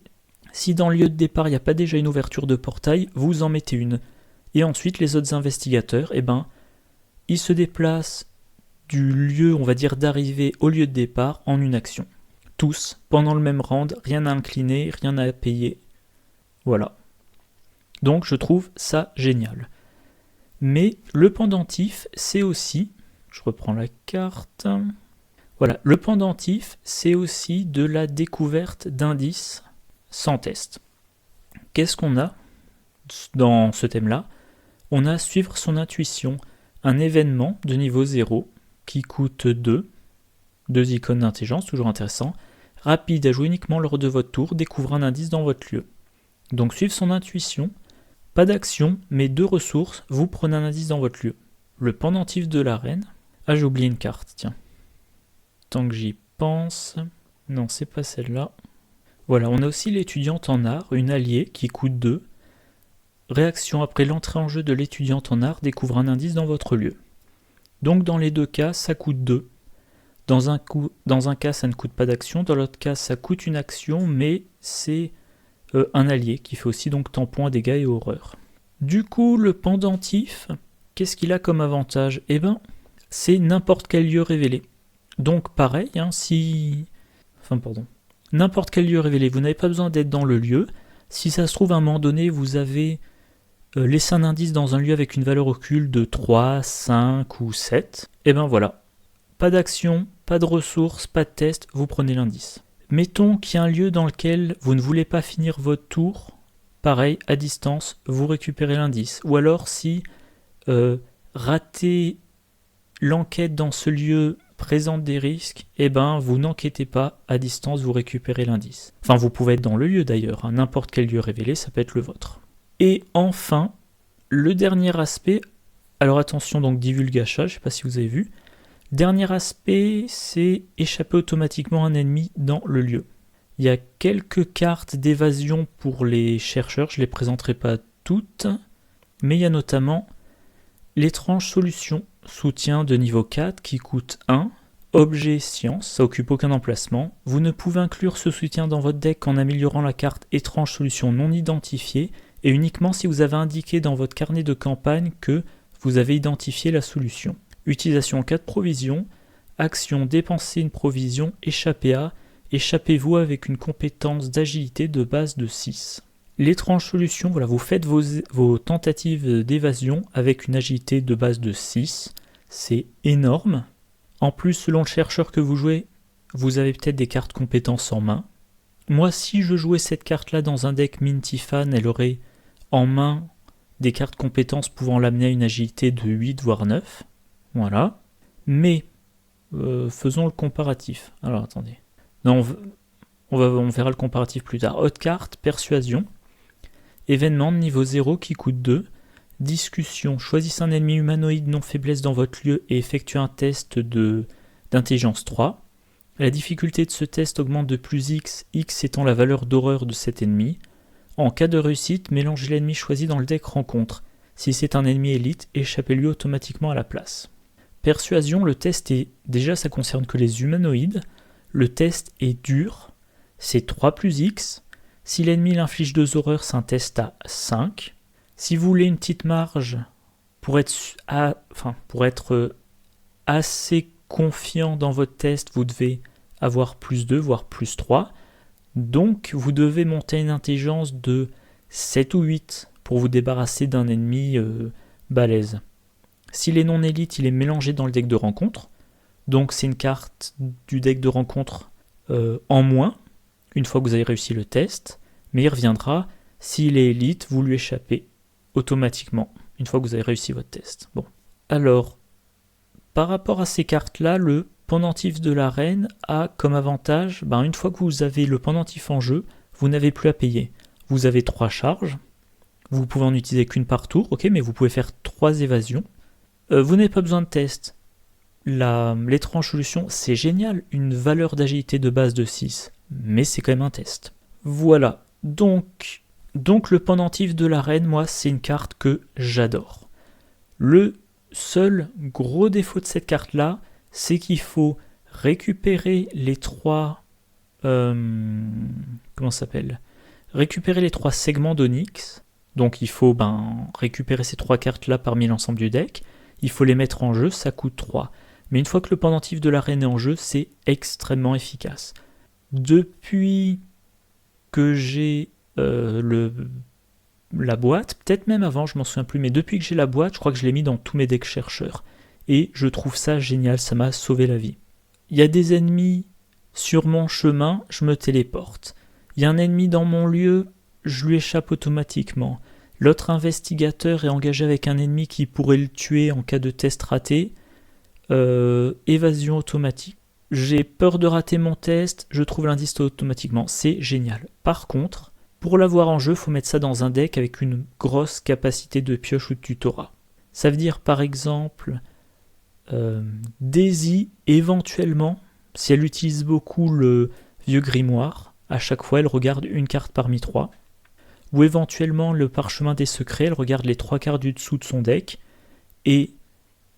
si dans le lieu de départ, il n'y a pas déjà une ouverture de portail, vous en mettez une. Et ensuite, les autres investigateurs, ils se déplacent du lieu, on va dire, d'arrivée au lieu de départ en une action. Tous, pendant le même round, rien à incliner, rien à payer. Voilà. Donc, je trouve ça génial. Mais le pendentif, c'est aussi... Je reprends la carte. Voilà, le pendentif, c'est aussi de la découverte d'indices sans test. Qu'est-ce qu'on a dans ce thème-là ? On a suivre son intuition, un événement de niveau 0 qui coûte 2 icônes d'intelligence, toujours intéressant, rapide à jouer uniquement lors de votre tour, découvre un indice dans votre lieu. Donc suivre son intuition, pas d'action, mais 2 ressources, vous prenez un indice dans votre lieu. Le pendentif de la reine, j'ai oublié une carte, tiens. Tant que j'y pense, non c'est pas celle-là. Voilà, on a aussi l'étudiante en art, une alliée qui coûte 2. Réaction après l'entrée en jeu de l'étudiante en art, découvre un indice dans votre lieu. Donc dans les 2 cas, ça coûte 2. Dans un cas, ça ne coûte pas d'action. Dans l'autre cas, ça coûte une action, mais c'est un allié qui fait aussi donc tampon à dégâts et horreur. Du coup, le pendentif, qu'est-ce qu'il a comme avantage ? C'est n'importe quel lieu révélé. Donc pareil, n'importe quel lieu révélé, vous n'avez pas besoin d'être dans le lieu. Si ça se trouve, à un moment donné, vous avez laissé un indice dans un lieu avec une valeur occulte de 3, 5 ou 7, voilà. Pas d'action, pas de ressources, pas de test, vous prenez l'indice. Mettons qu'il y a un lieu dans lequel vous ne voulez pas finir votre tour, pareil, à distance, vous récupérez l'indice. Ou alors si rater l'enquête dans ce lieu présente des risques, vous n'enquêtez pas, à distance, vous récupérez l'indice. Enfin, vous pouvez être dans le lieu d'ailleurs, n'importe quel lieu révélé, ça peut être le vôtre. Et enfin, le dernier aspect, alors attention donc divulgacha, je ne sais pas si vous avez vu, dernier aspect, c'est échapper automatiquement un ennemi dans le lieu. Il y a quelques cartes d'évasion pour les chercheurs, je ne les présenterai pas toutes, mais il y a notamment l'étrange solution soutien de niveau 4 qui coûte 1, objet science, ça occupe aucun emplacement. Vous ne pouvez inclure ce soutien dans votre deck qu'en améliorant la carte étrange solution non identifiée et uniquement si vous avez indiqué dans votre carnet de campagne que vous avez identifié la solution. Utilisation 4 provisions, action dépenser une provision, échapper à, échappez-vous avec une compétence d'agilité de base de 6. L'étrange solution, voilà, vous faites vos tentatives d'évasion avec une agilité de base de 6. C'est énorme. En plus, selon le chercheur que vous jouez, vous avez peut-être des cartes compétences en main. Moi, si je jouais cette carte-là dans un deck Minty-Fan, elle aurait en main des cartes compétences pouvant l'amener à une agilité de 8 voire 9. Voilà. Mais, faisons le comparatif. Alors, attendez. Non, on verra le comparatif plus tard. Haute carte, persuasion. Événement de niveau 0 qui coûte 2. Discussion. Choisissez un ennemi humanoïde non faiblesse dans votre lieu et effectuez un test d'intelligence 3. La difficulté de ce test augmente de plus X, X étant la valeur d'horreur de cet ennemi. En cas de réussite, mélangez l'ennemi choisi dans le deck rencontre. Si c'est un ennemi élite, échappez-lui automatiquement à la place. Persuasion, le test est... Déjà, ça concerne que les humanoïdes. Le test est dur. C'est 3 plus X. Si l'ennemi l'inflige 2 horreurs, c'est un test à 5. Si vous voulez une petite marge pour être assez confiant dans votre test, vous devez avoir plus 2, voire plus 3. Donc, vous devez monter une intelligence de 7 ou 8 pour vous débarrasser d'un ennemi balèze. S'il est non élite, il est mélangé dans le deck de rencontre. Donc, c'est une carte du deck de rencontre en moins, une fois que vous avez réussi le test. Mais il reviendra, s'il est élite, vous lui échappez automatiquement, une fois que vous avez réussi votre test. Bon. Alors, par rapport à ces cartes-là, le pendentif de l'arène a comme avantage, une fois que vous avez le pendentif en jeu, vous n'avez plus à payer. Vous avez 3 charges, vous pouvez en utiliser qu'une par tour, ok, mais vous pouvez faire 3 évasions. Vous n'avez pas besoin de test. L'étrange solution, c'est génial, une valeur d'agilité de base de 6, mais c'est quand même un test. Voilà, donc le pendentif de l'arène, moi, c'est une carte que j'adore. Le seul gros défaut de cette carte-là, c'est qu'il faut récupérer les 3... récupérer les 3 segments d'Onyx. Donc il faut récupérer ces 3 cartes-là parmi l'ensemble du deck. Il faut les mettre en jeu, ça coûte 3. Mais une fois que le pendentif de l'arène est en jeu, c'est extrêmement efficace. Depuis que j'ai la boîte, peut-être même avant, je m'en souviens plus, mais depuis que j'ai la boîte, je crois que je l'ai mis dans tous mes decks chercheurs. Et je trouve ça génial, ça m'a sauvé la vie. Il y a des ennemis sur mon chemin, je me téléporte. Il y a un ennemi dans mon lieu, je lui échappe automatiquement. L'autre investigateur est engagé avec un ennemi qui pourrait le tuer en cas de test raté. Évasion automatique. J'ai peur de rater mon test, je trouve l'indice automatiquement, c'est génial. Par contre, pour l'avoir en jeu, il faut mettre ça dans un deck avec une grosse capacité de pioche ou de tutorat. Ça veut dire par exemple, Daisy, éventuellement, si elle utilise beaucoup le vieux grimoire, à chaque fois elle regarde une carte parmi 3. Ou éventuellement le parchemin des secrets, elle regarde les 3 cartes du dessous de son deck, et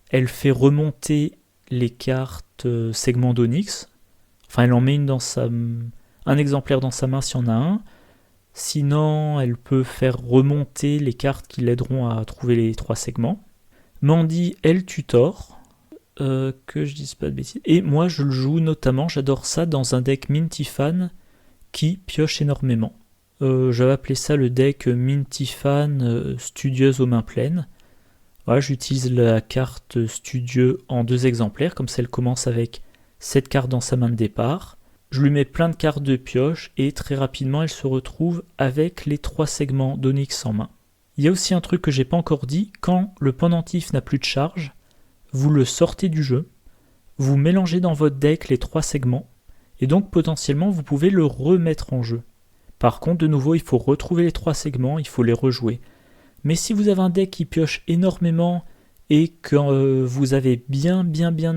elle fait remonter les cartes segments d'Onyx. Enfin, elle en met un exemplaire dans sa main s'il y en a un. Sinon, elle peut faire remonter les cartes qui l'aideront à trouver les 3 segments. Mandy, elle tutor. Que je dise pas de bêtises. Et moi, je le joue notamment, j'adore ça, dans un deck Minty-Fan qui pioche énormément. J'avais appelé ça le deck Minty-Fan studieuse aux mains pleines. Voilà, j'utilise la carte studieux en 2 exemplaires, comme ça elle commence avec 7 cartes dans sa main de départ. Je lui mets plein de cartes de pioche et très rapidement elle se retrouve avec les 3 segments d'Onyx en main. Il y a aussi un truc que j'ai pas encore dit, quand le pendentif n'a plus de charge, vous le sortez du jeu, vous mélangez dans votre deck les 3 segments, et donc potentiellement vous pouvez le remettre en jeu. Par contre, de nouveau, il faut retrouver les 3 segments, il faut les rejouer. Mais si vous avez un deck qui pioche énormément et que vous avez bien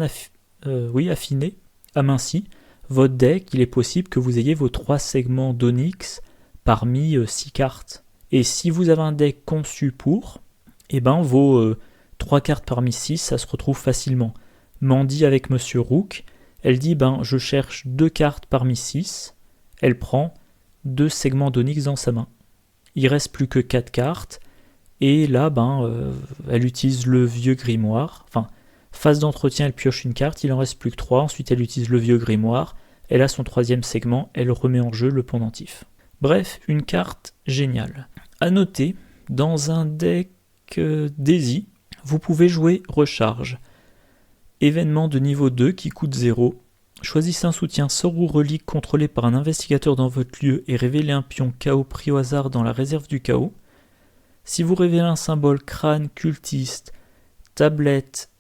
affiné, aminci, votre deck, il est possible que vous ayez vos 3 segments d'Onyx parmi 6 cartes. Et si vous avez un deck conçu pour, vos 3 cartes parmi 6, ça se retrouve facilement. Mandy avec Monsieur Rook, elle dit je cherche 2 cartes parmi 6, elle prend 2 segments d'Onyx dans sa main. Il reste plus que 4 cartes. Et là, elle utilise le vieux grimoire. Enfin, phase d'entretien, elle pioche une carte, il en reste plus que 3. Ensuite, elle utilise le vieux grimoire. elle a son troisième segment, elle remet en jeu le pendentif. Bref, une carte géniale. À noter, dans un deck Daisy, vous pouvez jouer Recharge. Événement de niveau 2 qui coûte 0. Choisissez un soutien sort ou relique contrôlé par un investigateur dans votre lieu et révélez un pion chaos pris au hasard dans la réserve du chaos. Si vous révélez un symbole crâne, cultiste, tablette,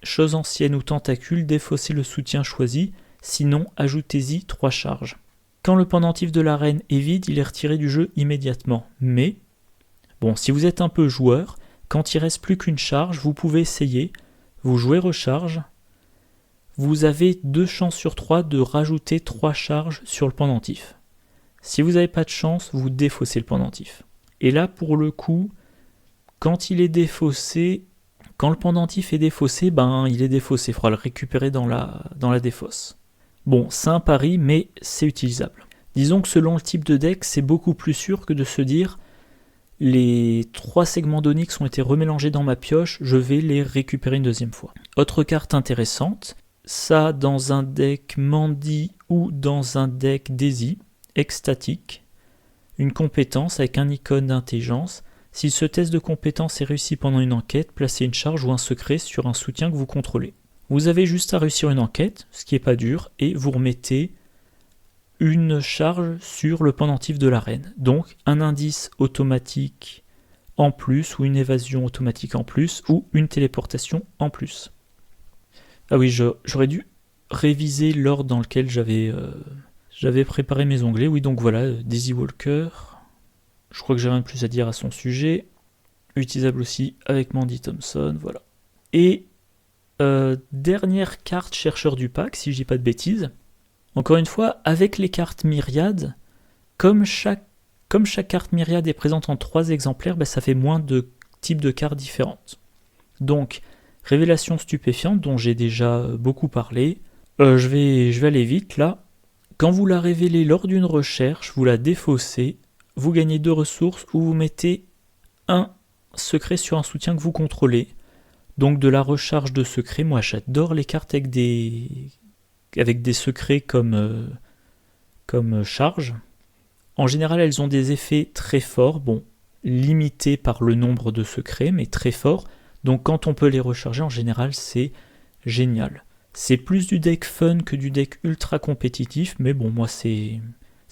chose ancienne ou tentacule, défaussez le soutien choisi, sinon ajoutez-y 3 charges. Quand le pendentif de la reine est vide, il est retiré du jeu immédiatement. Mais, bon, si vous êtes un peu joueur, quand il reste plus qu'une charge, vous pouvez essayer, vous jouez recharge, vous avez 2 chances sur 3 de rajouter 3 charges sur le pendentif. Si vous n'avez pas de chance, vous défaussez le pendentif. Et là, pour le coup, quand il est défaussé, quand le pendentif est défaussé, il est défaussé, il faudra le récupérer dans la défausse. Bon, c'est un pari, mais c'est utilisable. Disons que selon le type de deck, c'est beaucoup plus sûr que de se dire les 3 segments d'Onyx ont été remélangés dans ma pioche, je vais les récupérer une deuxième fois. Autre carte intéressante, ça dans un deck Mandy ou dans un deck Daisy, extatique, une compétence avec un icône d'intelligence. Si ce test de compétence est réussi pendant une enquête, placez une charge ou un secret sur un soutien que vous contrôlez. Vous avez juste à réussir une enquête, ce qui n'est pas dur, et vous remettez une charge sur le pendentif de la reine. Donc un indice automatique en plus, ou une évasion automatique en plus, ou une téléportation en plus. Ah oui, j'aurais dû réviser l'ordre dans lequel j'avais préparé mes onglets. Oui, donc voilà, Daisy Walker. Je crois que j'ai rien de plus à dire à son sujet. Utilisable aussi avec Mandy Thompson, voilà. Et dernière carte chercheur du pack, si je dis pas de bêtises. Encore une fois, avec les cartes myriades, comme chaque carte myriade est présente en 3 exemplaires, ça fait moins de types de cartes différentes. Donc, révélation stupéfiante, dont j'ai déjà beaucoup parlé. Je vais aller vite là. Quand vous la révélez lors d'une recherche, vous la défaussez, vous gagnez 2 ressources ou vous mettez un secret sur un soutien que vous contrôlez. Donc de la recharge de secrets, moi j'adore les cartes avec des secrets comme charge. En général, elles ont des effets très forts, limités par le nombre de secrets, mais très forts. Donc quand on peut les recharger, en général, c'est génial. C'est plus du deck fun que du deck ultra compétitif, mais moi c'est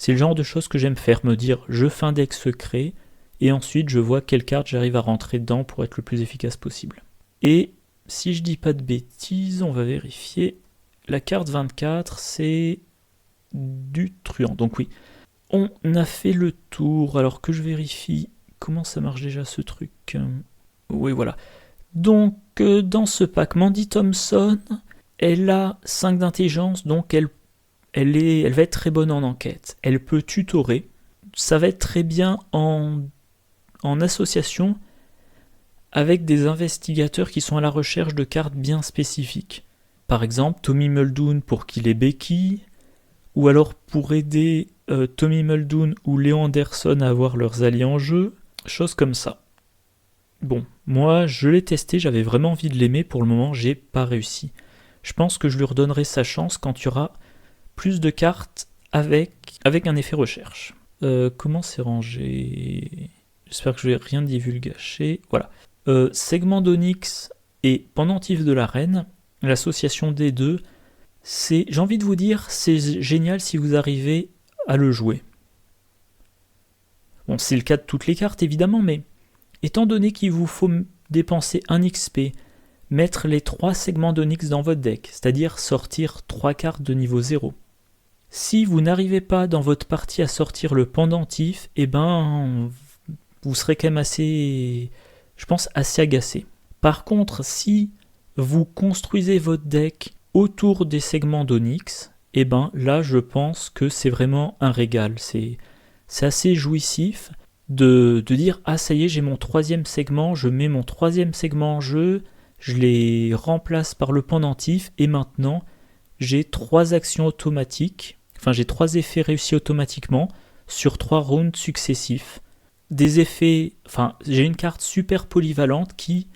le genre de choses que j'aime faire, me dire je fais un deck secret, et ensuite je vois quelle carte j'arrive à rentrer dedans pour être le plus efficace possible. Et si je dis pas de bêtises, on va vérifier. La carte 24, c'est du truand. Donc oui, on a fait le tour. Alors que je vérifie comment ça marche déjà ce truc. Oui, voilà. Donc dans ce pack, Mandy Thompson, elle a 5 d'intelligence, donc elle va être très bonne en enquête. Elle peut tutorer. Ça va être très bien en association avec des investigateurs qui sont à la recherche de cartes bien spécifiques. Par exemple, Tommy Muldoon pour qu'il ait Becky, ou alors pour aider Tommy Muldoon ou Léon Anderson à avoir leurs alliés en jeu, choses comme ça. Bon, moi je l'ai testé, j'avais vraiment envie de l'aimer, pour le moment j'ai pas réussi. Je pense que je lui redonnerai sa chance quand il y aura plus de cartes avec un effet recherche. Comment c'est rangé ? J'espère que je vais rien divulgacher. Voilà. Segment d'Onyx et pendentif de la reine, l'association des deux, j'ai envie de vous dire, c'est génial si vous arrivez à le jouer. Bon, c'est le cas de toutes les cartes évidemment, mais étant donné qu'il vous faut dépenser 1 XP, mettre les 3 segments d'Onyx dans votre deck, c'est-à-dire sortir 3 cartes de niveau 0. Si vous n'arrivez pas dans votre partie à sortir le pendentif, vous serez quand même assez agacé. Par contre, si vous construisez votre deck autour des segments d'Onyx, là je pense que c'est vraiment un régal. C'est assez jouissif de dire ah ça y est, j'ai mon 3e segment, je mets mon 3e segment en jeu, je les remplace par le pendentif et maintenant j'ai 3 actions automatiques, j'ai 3 effets réussis automatiquement sur 3 rounds successifs. Des effets, j'ai une carte super polyvalente qui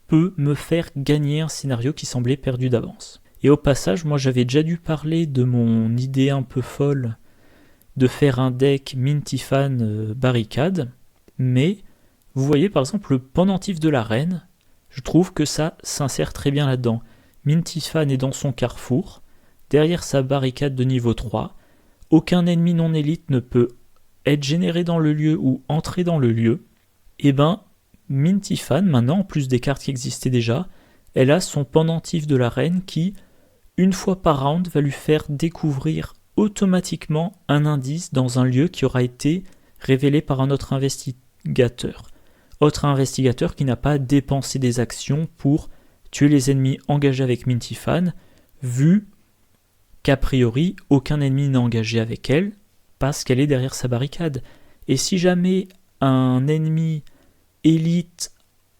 peut me faire gagner un scénario qui semblait perdu d'avance. Et au passage, moi j'avais déjà dû parler de mon idée un peu folle de faire un deck Mintifan barricade, mais vous voyez par exemple le pendentif de la reine, je trouve que ça s'insère très bien là-dedans. Mintifan est dans son carrefour, derrière sa barricade de niveau 3, aucun ennemi non élite ne peut être généré dans le lieu ou entrer dans le lieu. Et ben, Mintifan, maintenant, en plus des cartes qui existaient déjà, elle a son pendentif de la reine qui, une fois par round, va lui faire découvrir automatiquement un indice dans un lieu qui aura été révélé par un autre investigateur. Autre investigateur qui n'a pas dépensé des actions pour tuer les ennemis engagés avec Mintifan, vu qu'a priori aucun ennemi n'est engagé avec elle parce qu'elle est derrière sa barricade. Et si jamais un ennemi élite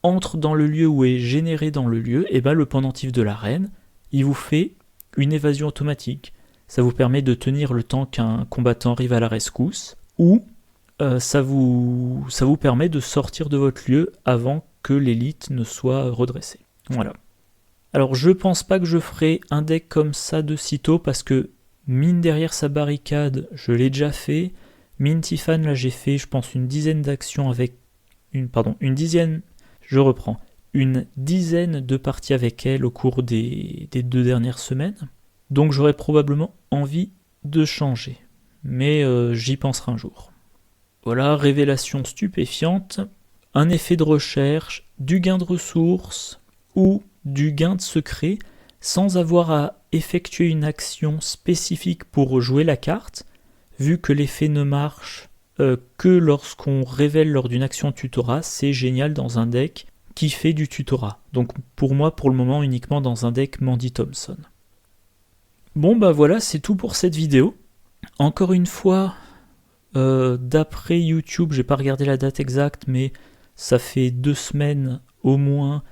entre dans le lieu ou est généré dans le lieu, et ben le pendentif de la reine, il vous fait une évasion automatique. Ça vous permet de tenir le temps qu'un combattant arrive à la rescousse, ou ça vous permet de sortir de votre lieu avant que l'élite ne soit redressée. Voilà. Alors je pense pas que je ferai un deck comme ça de sitôt, parce que mine derrière sa barricade, je l'ai déjà fait. Mintifan, là j'ai fait je pense une dizaine d'actions avec... une dizaine de parties avec elle au cours des 2 dernières semaines. Donc j'aurais probablement envie de changer. Mais j'y penserai un jour. Voilà, révélation stupéfiante. Un effet de recherche, du gain de ressources ou du gain de secret sans avoir à effectuer une action spécifique pour jouer la carte, vu que l'effet ne marche que lorsqu'on révèle lors d'une action tutorat. C'est génial dans un deck qui fait du tutorat. Donc pour moi, pour le moment, uniquement dans un deck Mandy Thompson. Bon bah voilà, c'est tout pour cette vidéo. Encore une fois, d'après YouTube, j'ai pas regardé la date exacte, mais ça fait 2 semaines au moins,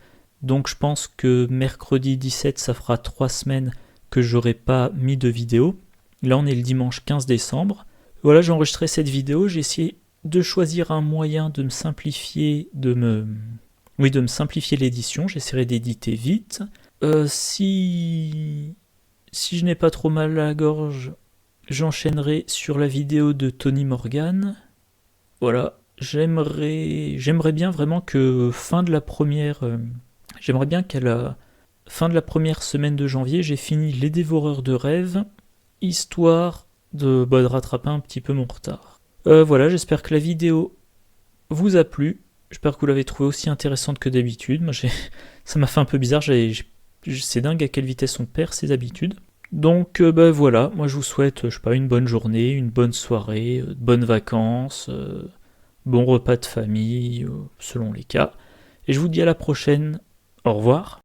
donc je pense que mercredi 17, ça fera 3 semaines que j'aurai pas mis de vidéo. Là on est le dimanche 15 décembre. Voilà, j'ai enregistré cette vidéo, j'ai essayé de choisir un moyen de me simplifier, de me simplifier l'édition, j'essaierai d'éditer vite. Si je n'ai pas trop mal à la gorge, j'enchaînerai sur la vidéo de Tony Morgan. Voilà, j'aimerais bien vraiment que j'aimerais bien qu'à la fin de la première semaine de janvier, j'ai fini Les Dévoreurs de Rêves, histoire de rattraper un petit peu mon retard. Voilà, j'espère que la vidéo vous a plu. J'espère que vous l'avez trouvée aussi intéressante que d'habitude. Moi, ça m'a fait un peu bizarre. C'est dingue à quelle vitesse on perd ses habitudes. Donc voilà, moi je vous souhaite, une bonne journée, une bonne soirée, de bonnes vacances, bon repas de famille, selon les cas. Et je vous dis à la prochaine. Au revoir.